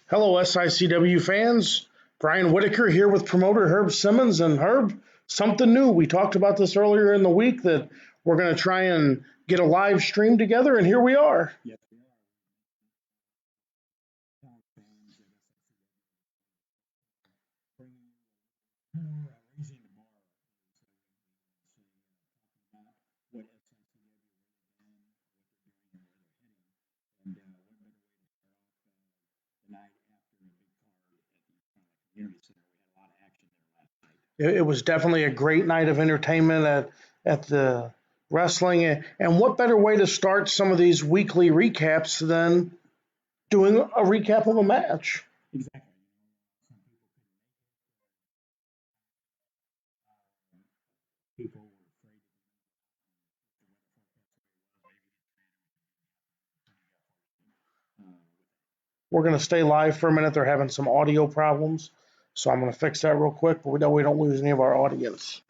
Hello, SICW fans. Brian Whitaker here with promoter Herb Simmons. And Herb, something new. We talked about this earlier in the week that we're going to try and get a live stream together, and here we are. Yes, we are. Tag fans at SICW bringing more raising the bar. So talking about what SICW really done, what they're doing, and where they're heading. And what better way to start off the night after a big card at the community center? We had a lot of action there last night. It was definitely a great night of entertainment at the wrestling. And what better way to start some of these weekly recaps than doing a recap of a match? Exactly. Some people were afraid of the weather forecast. We're going to stay live for a minute. They're having some audio problems. So I'm going to fix that real quick, but we don't lose any of our audience.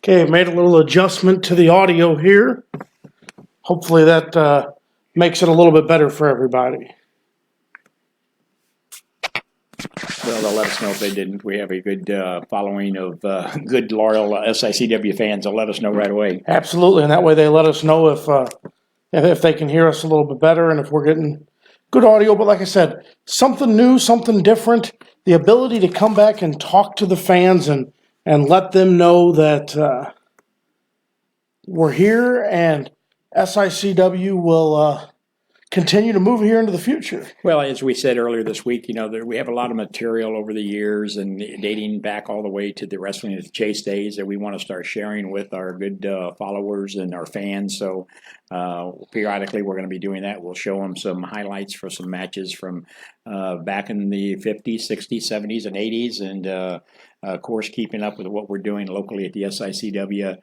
Okay, I've made a little adjustment to the audio here. Hopefully that makes it a little bit better for everybody. Well, they'll let us know if they didn't. We have a good following of good, loyal SICW fans. They'll let us know right away. Absolutely, and that way they let us know if they can hear us a little bit better and if we're getting good audio. But like I said, something new, something different. The ability to come back and talk to the fans and let them know that we're here and SICW will continue to move here into the future. Well, as we said earlier this week, we have a lot of material over the years and dating back all the way to the Wrestling at the Chase days that we want to start sharing with our good followers and our fans. So periodically we're going to be doing that. We'll show them some highlights for some matches from back in the 50s, 60s, 70s, and 80s. And of course, keeping up with what we're doing locally at the SICW.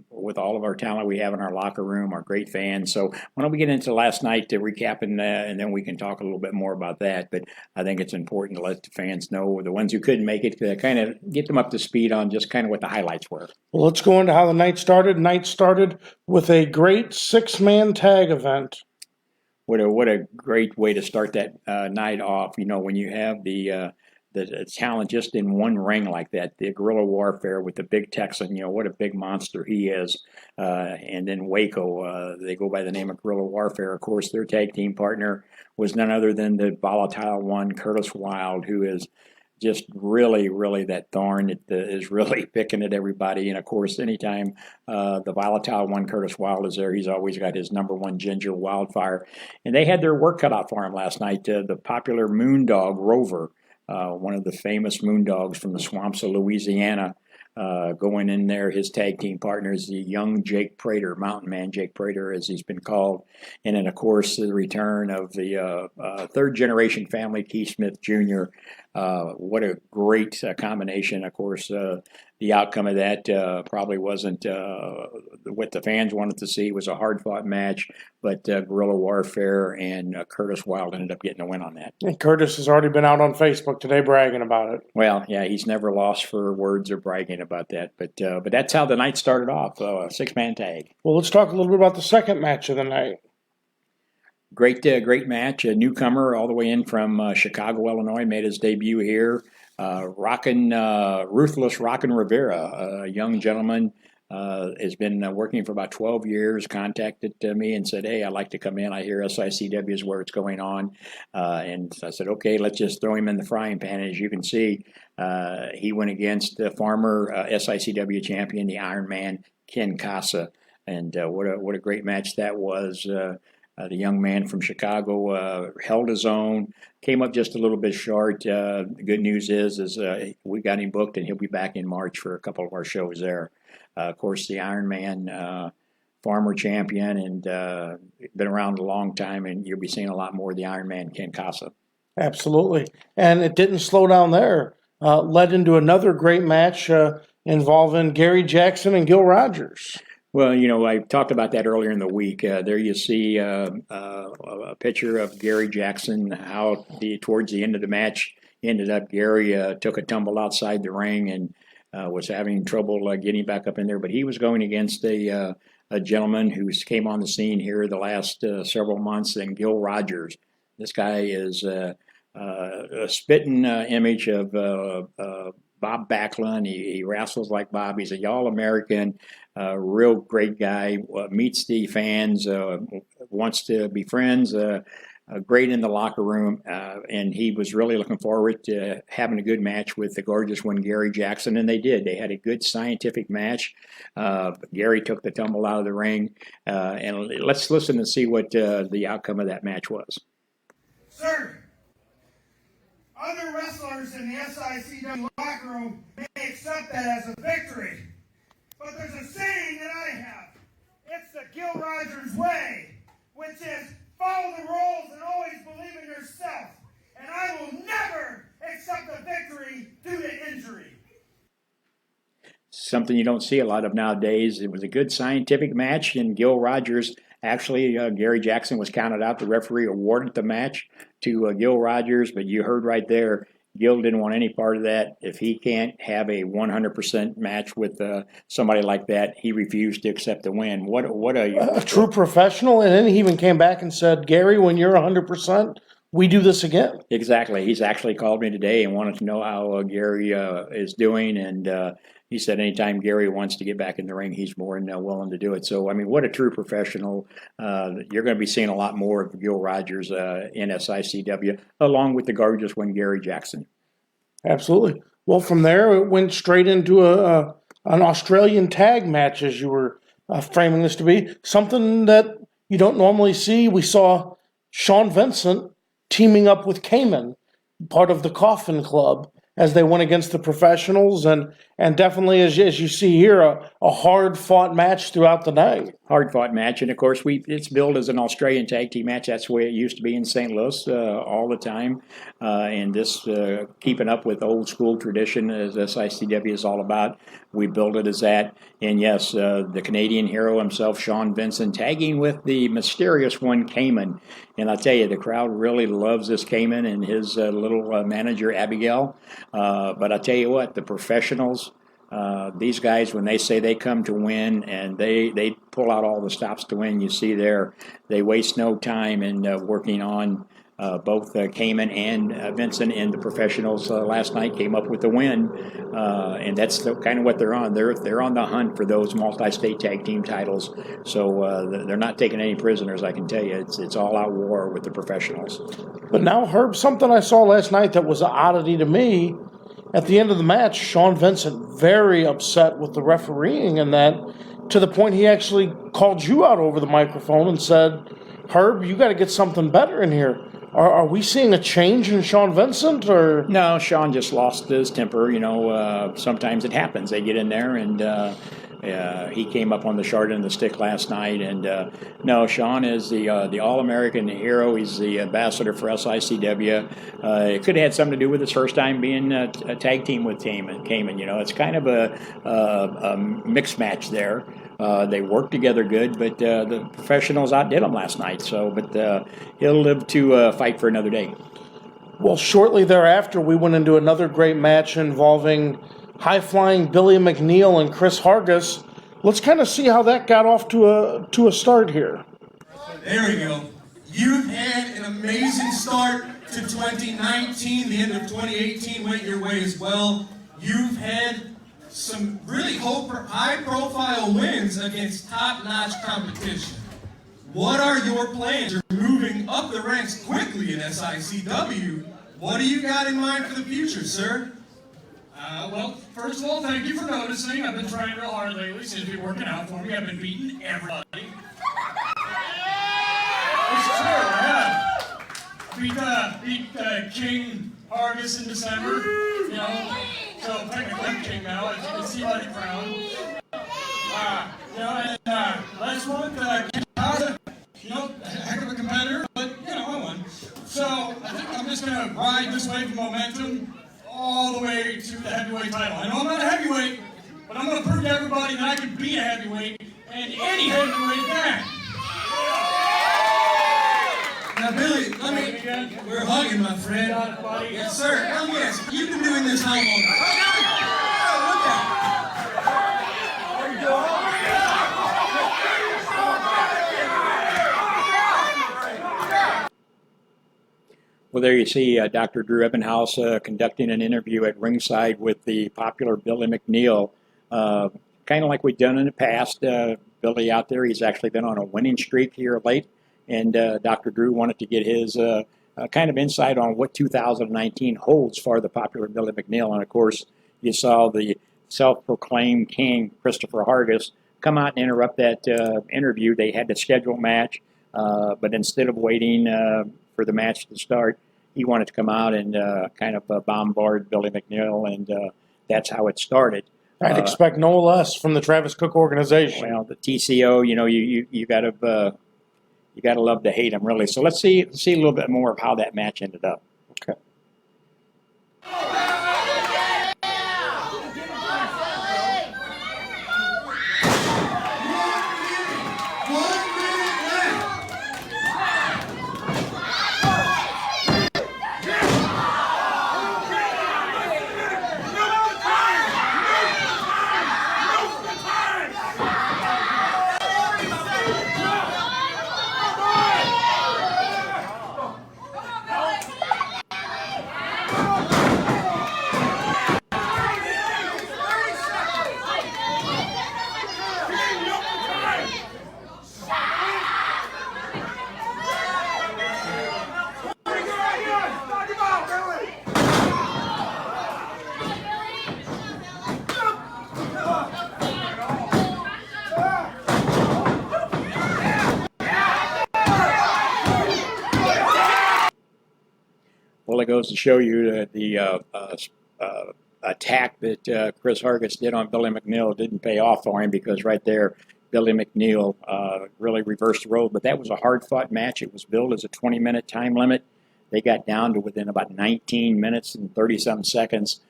With all of our talent we have in our locker room, our great fans. So why don't we get into last night to recap and then we can talk a little bit more about that. But I think it's important to let the fans know, the ones who couldn't make it, to kind of get them up to speed on just kind of what the highlights were. Well, let's go into how the night started. Night started with a great 6-man tag event. What a great way to start that night off. When you have the talent just in one ring like that, the guerrilla warfare with the big Texan, what a big monster he is. And then Waco, they go by the name of Guerrilla Warfare. Of course, their tag team partner was none other than the volatile one, Curtis Wilde, who is just really, really that thorn that is really picking at everybody. And of course, anytime the volatile one, Curtis Wilde, is there, he's always got his number one Ginger Wildfire. And they had their work cut out for him last night. The popular Moondog Rover, one of the famous Moondogs from the swamps of Louisiana, going in there. His tag team partner is the young Jake Prater, Mountain Man Jake Prater, as he's been called. And then, of course, the return of the third generation family, Keith Smith Jr. What a great combination. Of course, the outcome of that probably wasn't what the fans wanted to see. It was a hard-fought match, but Guerrilla Warfare and Curtis Wilde ended up getting a win on that. And Curtis has already been out on Facebook today bragging about it. Well, yeah, he's never lost for words or bragging about that. But that's how the night started off, a 6-man tag. Well, let's talk a little bit about the second match of the night. Great match. A newcomer all the way in from Chicago, Illinois, made his debut here. Ruthless Rockin' Rivera, a young gentleman, has been working for about 12 years, contacted me and said, hey, I'd like to come in. I hear SICW is where it's going on. And I said, okay, let's just throw him in the frying pan. As you can see, he went against the former SICW champion, the Iron Man, Ken Casa. And what a great match that was. the young man from Chicago held his own, came up just a little bit short. The good news is we got him booked, and he'll be back in March for a couple of our shows there. Of course, the Ironman former champion and been around a long time, and you'll be seeing a lot more of the Ironman Ken Casa. Absolutely. And it didn't slow down there. Led into another great match involving Gary Jackson and Gil Rogers. Well, you know, I talked about that earlier in the week. There you see a picture of Gary Jackson, how towards the end of the match ended up Gary took a tumble outside the ring and was having trouble getting back up in there. But he was going against a gentleman who came on the scene here the last several months, and Gil Rogers. This guy is a spitting image of Bob Backlund. He wrestles like Bob. He's a All-American, real great guy, meets the fans, wants to be friends, great in the locker room. And he was really looking forward to having a good match with the gorgeous one, Gary Jackson. And they did. They had a good scientific match. Gary took the tumble out of the ring. And let's listen and see what the outcome of that match was. Sir, other wrestlers in the SICW locker room may accept that as a victory, but there's a saying that I have. It's the Gil Rogers way, which is follow the rules and always believe in yourself. And I will never accept a victory due to injury. Something you don't see a lot of nowadays. It was a good scientific match, and Gil Rogers, actually, Gary Jackson was counted out. The referee awarded the match to Gil Rogers, but you heard right there, Gil didn't want any part of that. If he can't have a 100% match with somebody like that, he refused to accept the win. What a true professional, and then he even came back and said, Gary, when you're 100%, we do this again. Exactly. He's actually called me today and wanted to know how Gary is doing, and he said anytime Gary wants to get back in the ring, he's more than willing to do it. So, I mean, what a true professional. You're going to be seeing a lot more of Gil Rogers in SICW, along with the gorgeous one, Gary Jackson. Absolutely. Well, from there, it went straight into an Australian tag match, as you were framing this to be. Something that you don't normally see. We saw Sean Vincent teaming up with Cayman, part of the Coffin Club, as they went against the professionals, and definitely, as you see here, a hard-fought match throughout the night. Hard-fought match, and of course, it's billed as an Australian tag team match. That's the way it used to be in St. Louis all the time, and this keeping up with old school tradition, as SICW is all about. We build it as that, and yes, the Canadian hero himself, Sean Vincent, tagging with the mysterious one, Cayman. And I tell you, the crowd really loves this Cayman and his little manager, Abigail. But I tell you what, the professionals, these guys, when they say they come to win and they pull out all the stops to win, you see there, they waste no time in working on both Cayman and Vincent, and the professionals last night came up with the win. And that's kind of what they're on. They're on the hunt for those multi-state tag team titles. So they're not taking any prisoners, I can tell you. It's all-out war with the professionals. But now, Herb, something I saw last night that was an oddity to me. At the end of the match, Sean Vincent very upset with the refereeing, and that to the point he actually called you out over the microphone and said, Herb, you got to get something better in here. Are we seeing a change in Sean Vincent, or? No, Sean just lost his temper. You know, sometimes it happens. They get in there, and he came up on the short end of the stick last night. And no, Sean is the All-American hero. He's the ambassador for SICW. It could have had something to do with his first time being a tag team with Cayman. You know, it's kind of a mixed match there. They worked together good, but the professionals outdid him last night. So, but he'll live to fight for another day. Well, shortly thereafter, we went into another great match involving high-flying Billy McNeil and Chris Hargis. Let's kind of see how that got off to a start here. There we go. You've had an amazing start to 2019. The end of 2018 went your way as well. You've had some really high-profile wins against top-notch competition. What are your plans? You're moving up the ranks quickly in SICW. What do you got in mind for the future, sir? Well, first of all, thank you for noticing. I've been trying real hard lately. Seems to be working out for me. I've been beating everybody. beat King Hargis in December. You know, so technically I'm King now, as you can see by the crown. You know, and last month, King Hargis, you know, a heck of a competitor, but you know, I won. So I think I'm just gonna ride this wave of momentum all the way to the heavyweight title. I know I'm not a heavyweight, but I'm gonna prove to everybody that I can be a heavyweight and any heavyweight can. Now, Billy, we're hugging, my friend. Yes, sir. Let me ask you, you've been doing this how long? Oh, look at it. Well, there you see Dr. Drew Ebbinghaus conducting an interview at ringside with the popular Billy McNeil. Kind of like we've done in the past. Billy out there, he's actually been on a winning streak here late. And Dr. Drew wanted to get his kind of insight on what 2019 holds for the popular Billy McNeil. And, of course, you saw the self-proclaimed king, Christopher Hargis, come out and interrupt that interview. They had to schedule a match, but instead of waiting for the match to start, he wanted to come out and kind of bombard Billy McNeil, and that's how it started. I'd expect no less from the Travis Cook organization. Well, the TCO, you know, you got to... You got to love to hate him, really. So let's see a little bit more of how that match ended up. Okay. Well, it goes to show you that the attack that Chris Hargis did on Billy McNeil didn't pay off for him, because right there, Billy McNeil really reversed the road. But that was a hard-fought match. It was billed as a 20-minute time limit. They got down to within about 19 minutes and 30-some seconds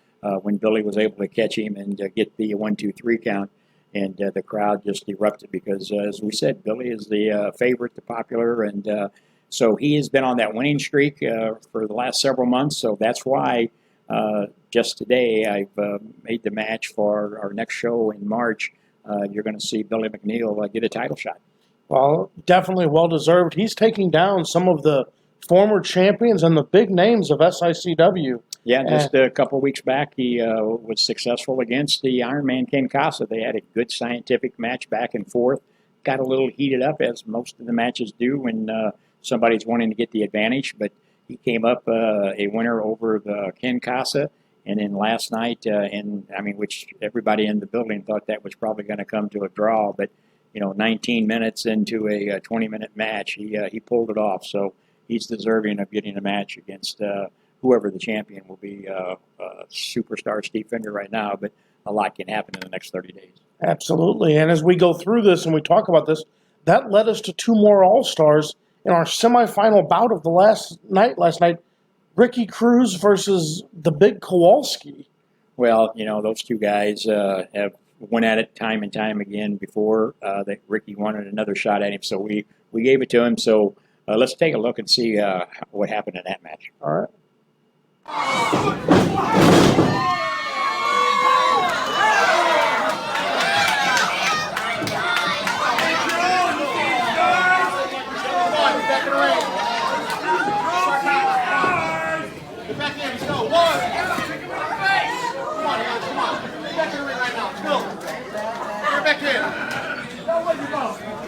when Billy was able to catch him and get the 1-2-3 count. And the crowd just erupted because, as we said, Billy is the favorite, the popular, and so he has been on that winning streak for the last several months. So that's why just today I've made the match for our next show in March. You're going to see Billy McNeil get a title shot. Well, definitely well-deserved. He's taking down some of the former champions and the big names of SICW. Yeah, just a couple of weeks back, he was successful against the Iron Man Ken Casa. They had a good scientific match back and forth. Got a little heated up, as most of the matches do when somebody's wanting to get the advantage. But he came up a winner over the Ken Casa. And then last night, which everybody in the building thought that was probably going to come to a draw. But, 19 minutes into a 20-minute match, he pulled it off. So he's deserving of getting a match against whoever the champion will be. Superstar Steve Finger right now, but a lot can happen in the next 30 days. Absolutely. And as we go through this and we talk about this, that led us to two more All-Stars in our semifinal bout of the last night, Ricky Cruz versus the Big Kowalski. Well, those two guys have went at it time and time again before. That Ricky wanted another shot at him, so we gave it to him. So let's take a look and see what happened in that match. All right.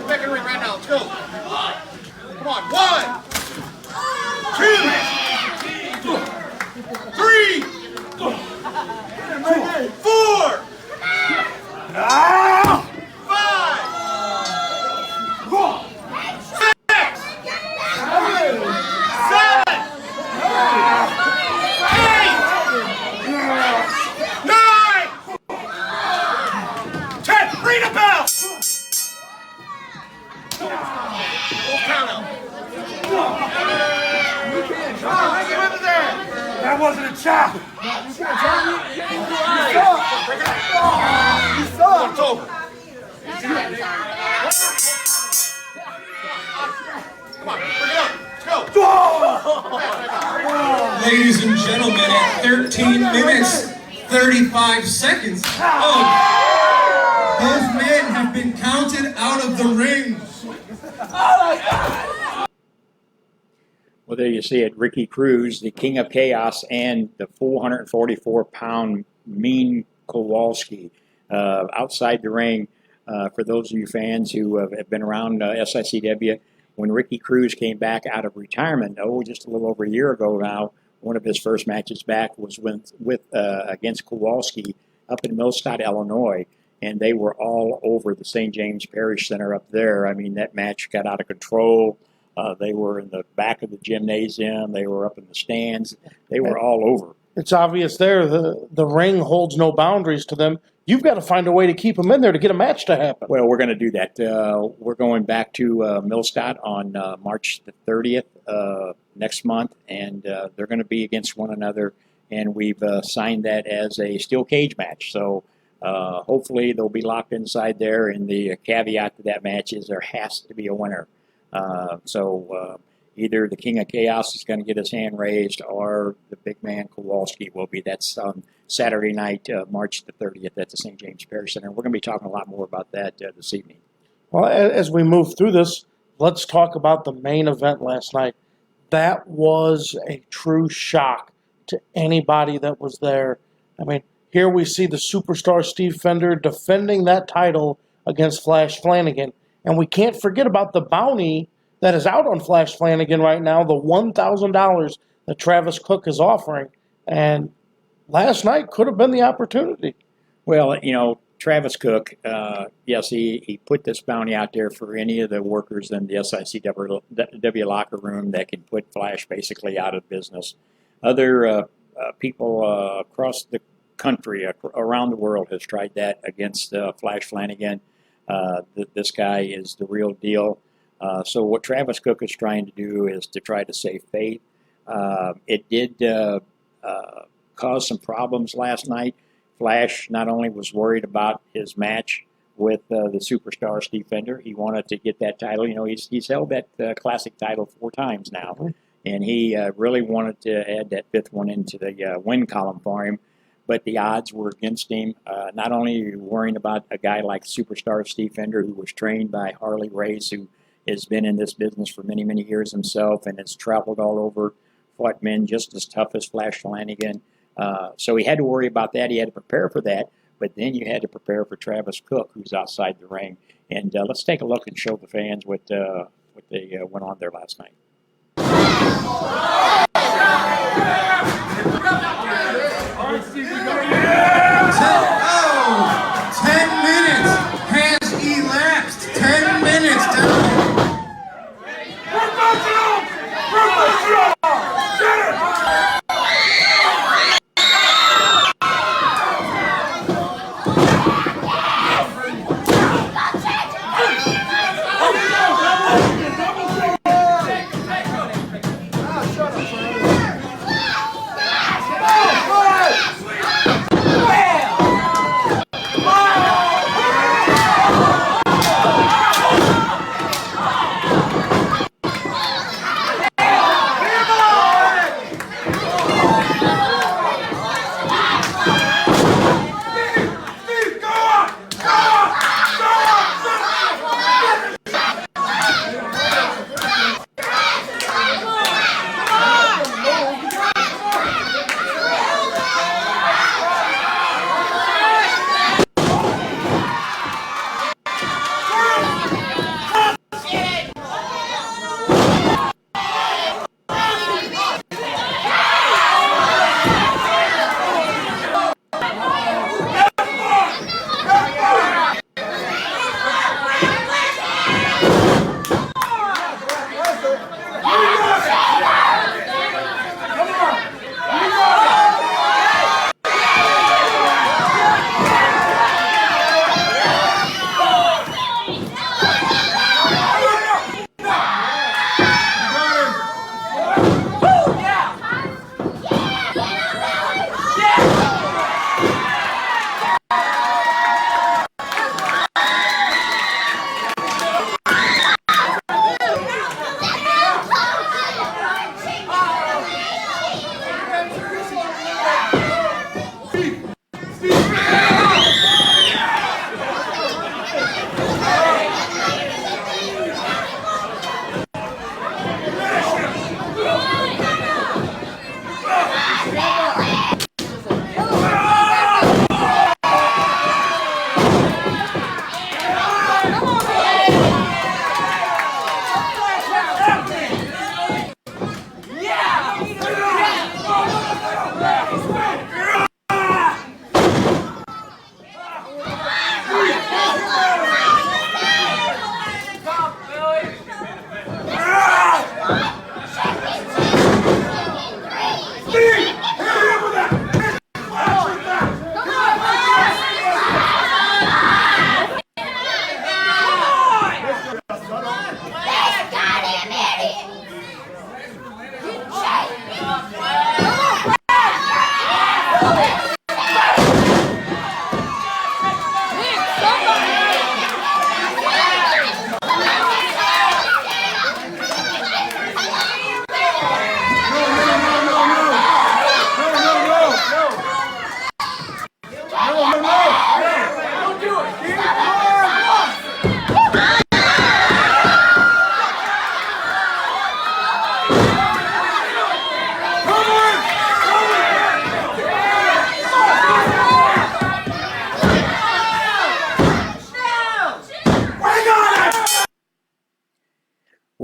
Back in the ring right now. Let's go. Come on. 1, 2, 3, 4, 5, 6, 7, that wasn't a chop. You saw. It's over. Come on, bring it up. Let's go. Ladies and gentlemen, at 13 minutes, 35 seconds, both men have been counted out of the ring. Well, there you see it. Ricky Cruz, the King of Chaos, and the 444-pound Mean Kowalski outside the ring. For those of you fans who have been around SICW, when Ricky Cruz came back out of retirement, just a little over a year ago now, one of his first matches back was against Kowalski up in Millstadt, Illinois, and they were all over the St. James Parish Center up there. I mean, that match got out of control. They were in the back of the gymnasium. They were up in the stands. They were all over. It's obvious there. The ring holds no boundaries to them. You've got to find a way to keep them in there to get a match to happen. Well, we're going to do that. We're going back to Millstadt on March the 30th next month, and they're going to be against one another, and we've signed that as a steel cage match. So hopefully they'll be locked inside there, and the caveat to that match is there has to be a winner. So either the King of Chaos is going to get his hand raised, or the big man Kowalski will be. That's on Saturday night, March the 30th at the St. James Parish Center. We're going to be talking a lot more about that this evening. Well, as we move through this, let's talk about the main event last night. That was a true shock to anybody that was there. I mean, here we see the superstar Steve Fender defending that title against Flash Flanagan. And we can't forget about the bounty that is out on Flash Flanagan right now, the $1,000 that Travis Cook is offering. And last night could have been the opportunity. Well, Travis Cook, yes, he put this bounty out there for any of the workers in the SICW locker room that can put Flash basically out of business. Other people across the country, around the world, has tried that against Flash Flanagan. This guy is the real deal. So what Travis Cook is trying to do is to try to save faith. It did cause some problems last night. Flash not only was worried about his match with the superstar Steve Fender, he wanted to get that title. He's held that classic title 4 times now, and he really wanted to add that 5th one into the win column for him. But the odds were against him. Not only are you worrying about a guy like superstar Steve Fender, who was trained by Harley Race, who has been in this business for many, many years himself and has traveled all over, fought men just as tough as Flash Flanagan. So he had to worry about that. He had to prepare for that. But then you had to prepare for Travis Cook, who's outside the ring. And let's take a look and show the fans what they went on there last night. 10 minutes has elapsed. 10 minutes down.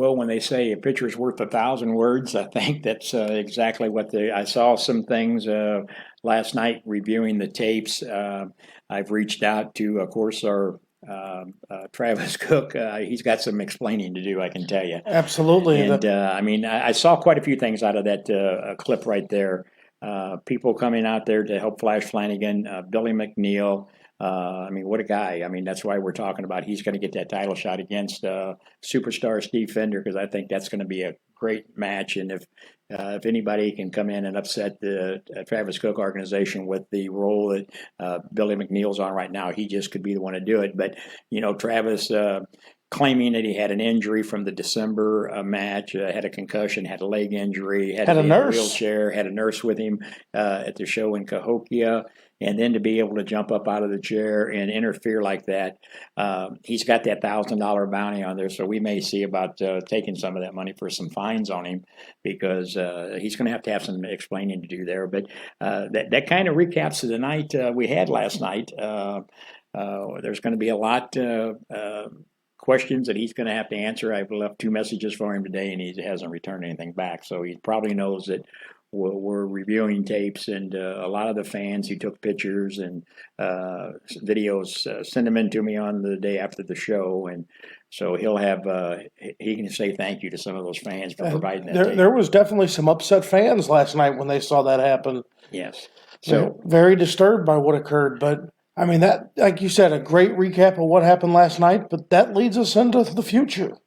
Well, when they say a picture's worth 1,000 words, I think that's exactly what I saw some things last night reviewing the tapes. I've reached out to, of course, our Travis Cook. He's got some explaining to do, I can tell you. Absolutely. And I mean, I saw quite a few things out of that clip right there. People coming out there to help Flash Flanagan, Billy McNeil. I mean, what a guy. I mean, that's why we're talking about he's going to get that title shot against superstar Steve Fender, because I think that's going to be a great match. And if anybody can come in and upset the Travis Cook organization with the role that Billy McNeil's on right now, he just could be the one to do it. But, you know, Travis claiming that he had an injury from the December match, had a concussion, had a leg injury, had a nurse, wheelchair, had a nurse with him at the show in Cahokia. And then to be able to jump up out of the chair and interfere like that, he's got that $1,000 bounty on there. So we may see about taking some of that money for some fines on him, because he's going to have some explaining to do there. But that kind of recaps the night we had last night. There's going to be a lot questions that he's going to have to answer. I've left 2 messages for him today, and he hasn't returned anything back. So he probably knows that we're reviewing tapes, and a lot of the fans who took pictures and videos send them in to me on the day after the show, and so he'll have he can say thank you to some of those fans for providing that tape. There was definitely some upset fans last night when they saw that happen. Yes, so very disturbed by what occurred. But I mean, that, like you said, a great recap of what happened last night. But that leads us into the future.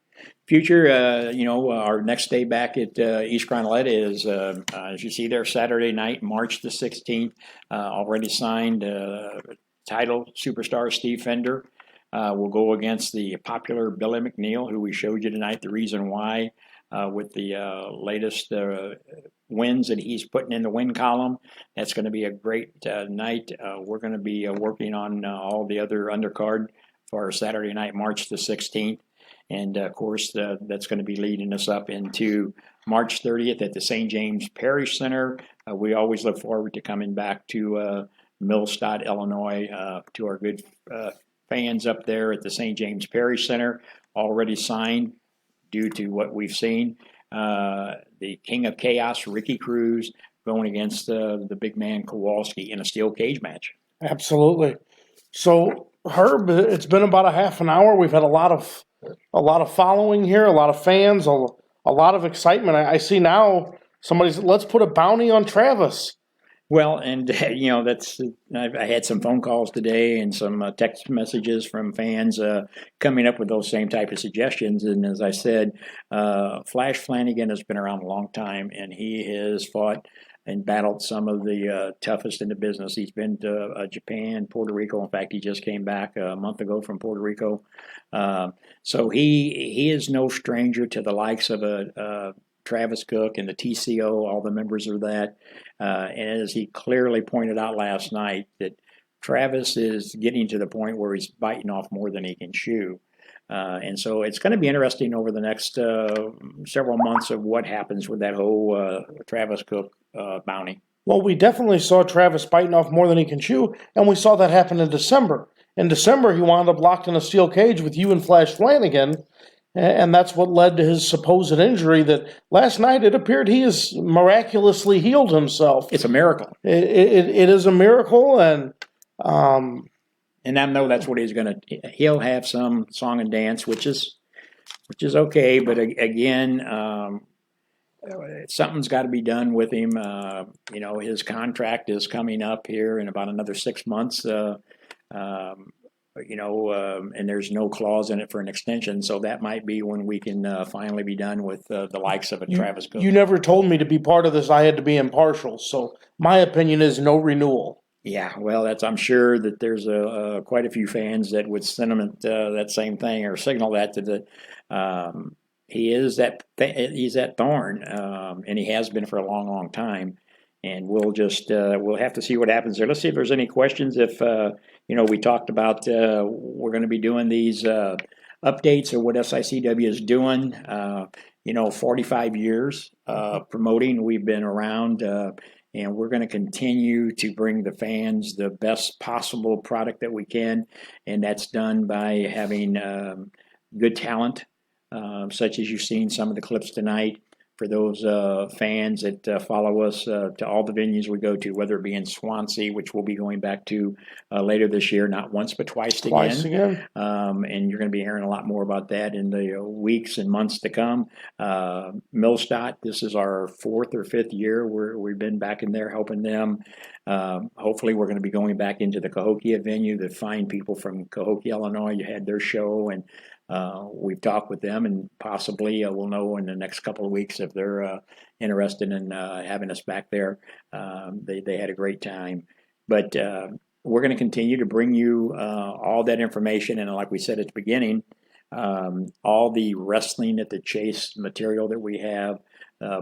You know, our next day back at East Granolette is, as you see there, Saturday night, March the 16th. Already signed title superstar Steve Fender will go against the popular Billy McNeil, who we showed you tonight the reason why with the latest wins that he's putting in the win column. That's going to be a great night. We're going to be working on all the other undercard for Saturday night, March the 16th. And, of course, that's going to be leading us up into March 30th at the St. James Parish Center. We always look forward to coming back to Millstadt, Illinois, to our good fans up there at the St. James Parish Center. Already signed due to what we've seen. The King of Chaos, Ricky Cruz, going against the big man Kowalski in a steel cage match. Absolutely. So, Herb, it's been about a half an hour. We've had a lot of following here, a lot of fans, a lot of excitement. I see now somebody's, let's put a bounty on Travis. Well, and you know, I had some phone calls today and some text messages from fans coming up with those same type of suggestions. And as I said, Flash Flanagan has been around a long time, and he has fought and battled some of the toughest in the business. He's been to Japan, Puerto Rico. In fact, he just came back a month ago from Puerto Rico. So he is no stranger to the likes of a Travis Cook and the TCO, all the members of that. And as he clearly pointed out last night, that Travis is getting to the point where he's biting off more than he can chew. And so it's going to be interesting over the next several months of what happens with that whole Travis Cook bounty. Well, we definitely saw Travis biting off more than he can chew, and we saw that happen in December. In December, he wound up locked in a steel cage with you and Flash Flanagan, and that's what led to his supposed injury that last night it appeared he has miraculously healed himself. It's a miracle. It is a miracle, and I know that's what he'll have some song and dance, which is okay, but again, something's got to be done with him. You know, his contract is coming up here in about another 6 months. You know, and there's no clause in it for an extension, so that might be when we can finally be done with the likes of a Travis Cook. You never told me to be part of this. I had to be impartial, so my opinion is no renewal. Yeah, well, I'm sure that there's quite a few fans that would sentiment that same thing or signal that to the. He's that thorn, and he has been for a long, long time. And we'll have to see what happens there. Let's see if there's any questions. If you know, we talked about we're going to be doing these updates of what SICW is doing. You know, 45 years promoting. We've been around. And we're going to continue to bring the fans the best possible product that we can. And that's done by having good talent, such as you've seen some of the clips tonight. For those fans that follow us to all the venues we go to, whether it be in Swansea, which we'll be going back to later this year, not once but twice again. And you're going to be hearing a lot more about that in the weeks and months to come. Millstadt, this is our 4th or 5th year where we've been back in there helping them. Hopefully we're going to be going back into the Cahokia venue. The fine people from Cahokia, Illinois, you had their show, and we've talked with them, and possibly we'll know in the next couple of weeks if they're interested in having us back there. They had a great time. But we're going to continue to bring you all that information, and like we said at the beginning, all the Wrestling at the Chase material that we have,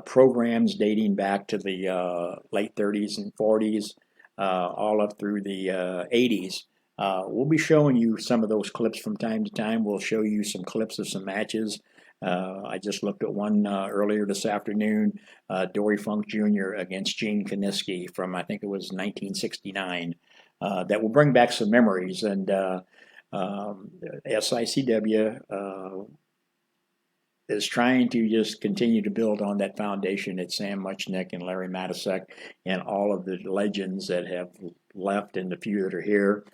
programs dating back to the late 30s and 40s, all up through the 80s. We'll be showing you some of those clips from time to time. We'll show you some clips of some matches. I just looked at one earlier this afternoon, Dory Funk Jr. against Gene Kiniski from, I think it was 1969. That will bring back some memories. And SICW is trying to just continue to build on that foundation that Sam Muchnick and Larry Matisek and all of the legends that have left and the few that are here.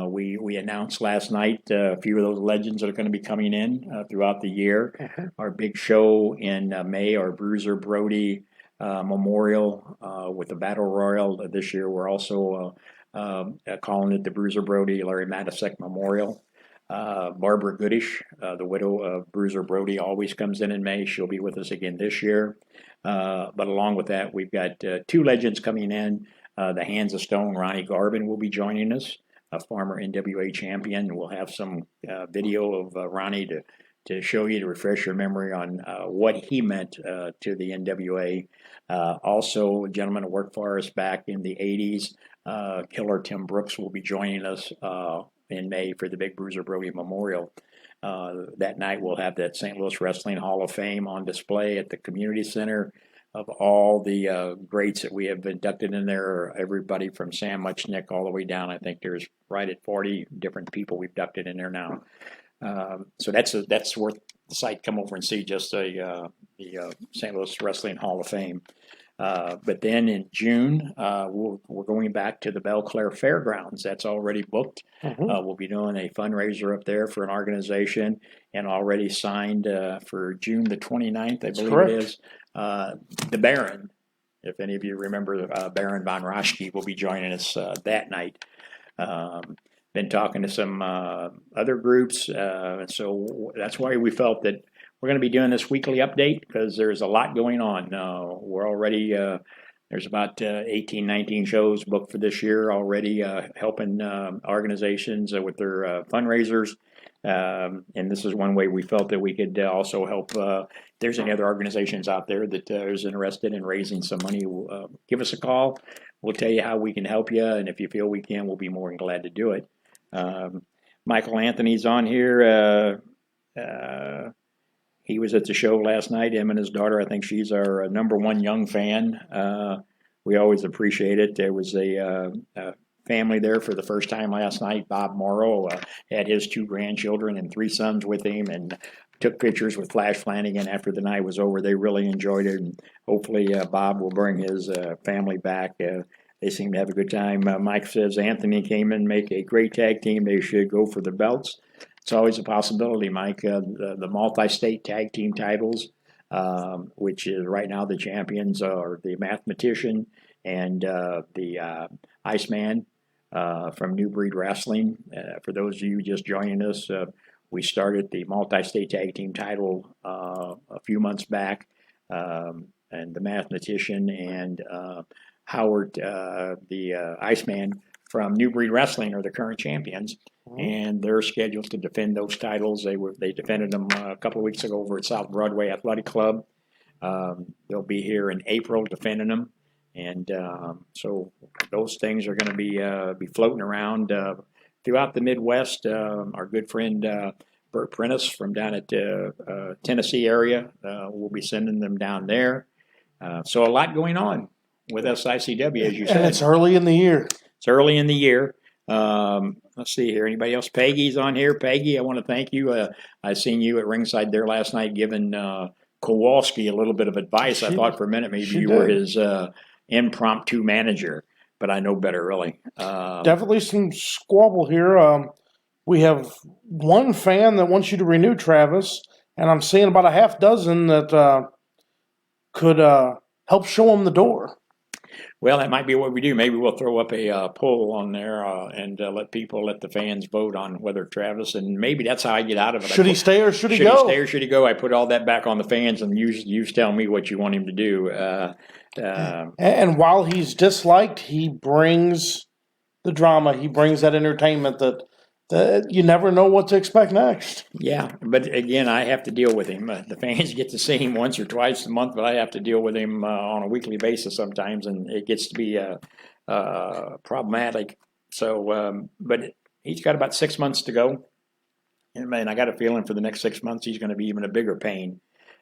We announced last night a few of those legends that are going to be coming in throughout the year. Our big show in May, our Bruiser Brody Memorial with the Battle Royal. This year we're also calling it the Bruiser Brody Larry Matisek Memorial. Barbara Goodish, the widow of Bruiser Brody, always comes in May. She'll be with us again this year. But along with that, we've got 2 legends coming in. The Hands of Stone, Ronnie Garvin will be joining us, a former NWA champion. We'll have some video of Ronnie to show you, to refresh your memory on what he meant to the NWA. Also, a gentleman who worked for us back in the 80s, Killer Tim Brooks, will be joining us in May for the big Bruiser Brody Memorial. That night we'll have that St. Louis Wrestling Hall of Fame on display at the Community Center of all the greats that we have inducted in there. Everybody from Sam Muchnick all the way down. I think there's right at 40 different people we've inducted in there now. So that's worth the sight. Come over and see just the St. Louis Wrestling Hall of Fame. But then in June, we're going back to the Belle Claire Fairgrounds. That's already booked. We'll be doing a fundraiser up there for an organization, and already signed for June the 29th, I believe it is. The Baron, if any of you remember, Baron von Raschke will be joining us that night. Been talking to some other groups, so that's why we felt that we're going to be doing this weekly update, because there's a lot going on. We're already, there's about 18, 19 shows booked for this year already, helping organizations with their fundraisers. And this is one way we felt that we could also help. If there's any other organizations out there that is interested in raising some money, give us a call. We'll tell you how we can help you, and if you feel we can, we'll be more than glad to do it. Michael Anthony's on here. He was at the show last night, him and his daughter. I think she's our #1 young fan. We always appreciate it. There was a family there for the first time last night. Bob Morrow had his 2 grandchildren and 3 sons with him, and took pictures with Flash Flanagan after the night was over. They really enjoyed it, and hopefully Bob will bring his family back. They seem to have a good time. Mike says Anthony came in, make a great tag team. They should go for the belts. It's always a possibility, Mike. The multi-state tag team titles, which is right now the champions are the Mathematician and the Iceman from New Breed Wrestling. For those of you just joining us, we started the multi-state tag team title a few months back, and the Mathematician and Howard, the Iceman from New Breed Wrestling, are the current champions, and they're scheduled to defend those titles. They defended them a couple of weeks ago over at South Broadway Athletic Club. They'll be here in April defending them, and so those things are going to be floating around throughout the Midwest. Our good friend Bert Prentice from down at Tennessee area, we'll be sending them down there. So a lot going on with SICW, as you said. And it's early in the year. It's early in the year. Let's see here. Anybody else? Peggy's on here. Peggy, I want to thank you. I seen you at ringside there last night giving Kowalski a little bit of advice. I thought for a minute maybe you were his impromptu manager, but I know better, really. Definitely some squabble here. We have one fan that wants you to renew, Travis, and I'm seeing about a half dozen that could help show him the door. Well, that might be what we do. Maybe we'll throw up a poll on there and let the fans vote on whether Travis, and maybe that's how I get out of it. Should he stay or should he go? Should he stay or should he go? I put all that back on the fans, and you tell me what you want him to do. And while he's disliked, he brings the drama. He brings that entertainment that you never know what to expect next. Yeah, but again, I have to deal with him. The fans get to see him once or twice a month, but I have to deal with him on a weekly basis sometimes, and it gets to be problematic. So, but he's got about 6 months to go, and man, I got a feeling for the next 6 months he's going to be even a bigger pain.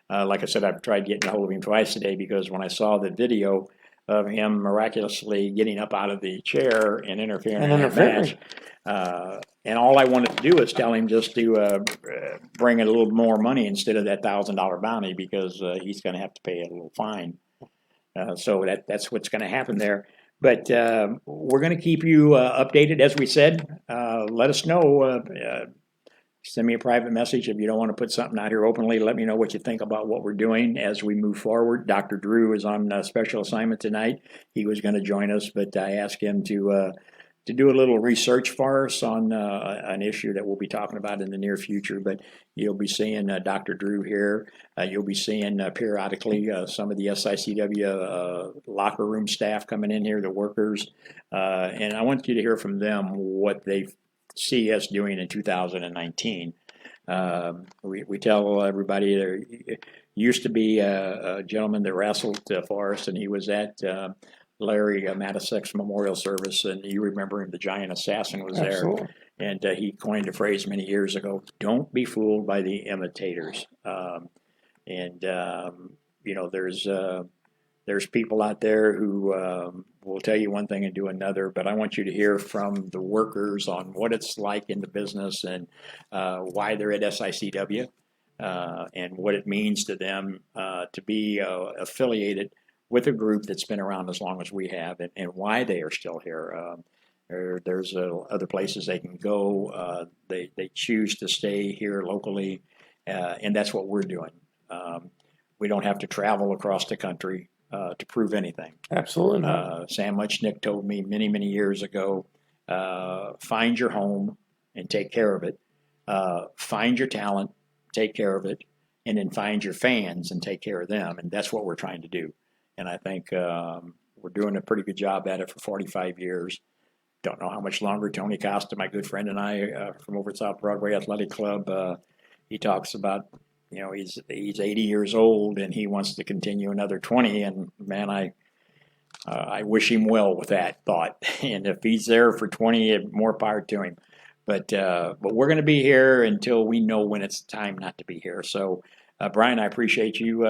Like I said, I've tried getting a hold of him twice today because when I saw the video of him miraculously getting up out of the chair and interfering in the match. And all I wanted to do was tell him just to bring a little more money instead of that $1,000 bounty because he's going to have to pay a little fine. So that's what's going to happen there. But we're going to keep you updated, as we said. Let us know. Send me a private message if you don't want to put something out here openly. Let me know what you think about what we're doing as we move forward. Dr. Drew is on special assignment tonight. He was going to join us, but I asked him to do a little research for us on an issue that we'll be talking about in the near future. But you'll be seeing Dr. Drew here. You'll be seeing periodically some of the SICW locker room staff coming in here, the workers. And I want you to hear from them what they see us doing in 2019. We tell everybody there used to be a gentleman that wrestled for us, and he was at Larry Matisek's memorial service, and you remember him, the Giant Assassin was Absolutely. there, and he coined a phrase many years ago: "Don't be fooled by the imitators." You know, there's people out there who will tell you one thing and do another, but I want you to hear from the workers on what it's like in the business and why they're at SICW and what it means to them to be affiliated with a group that's been around as long as we have, and why they are still here. There's other places they can go. They choose to stay here locally, and that's what we're doing. We don't have to travel across the country to prove anything. Absolutely not. Sam Muchnick told me many, many years ago, find your home and take care of it. Find your talent, take care of it, and then find your fans and take care of them. And that's what we're trying to do. And I think we're doing a pretty good job at it for 45 years. Don't know how much longer. Tony Costa, my good friend, and I from over at South Broadway Athletic Club, he talks about, you know, he's 80 years old and he wants to continue another 20. And man, I wish him well with that thought. And if he's there for 20, more power to him. But we're going to be here until we know when it's time not to be here. So, Brian, I appreciate you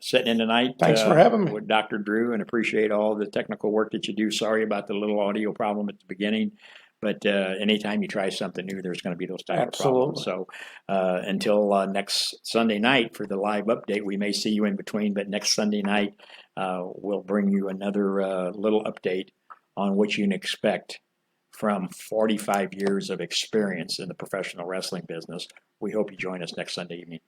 sitting in tonight. Thanks for having me. With Dr. Drew, and appreciate all the technical work that you do. Sorry about the little audio problem at the beginning. But anytime you try something new, there's going to be those type of problems. So until next Sunday night for the live update, we may see you in between. But next Sunday night, we'll bring you another little update on what you can expect from 45 years of experience in the professional wrestling business. We hope you join us next Sunday evening.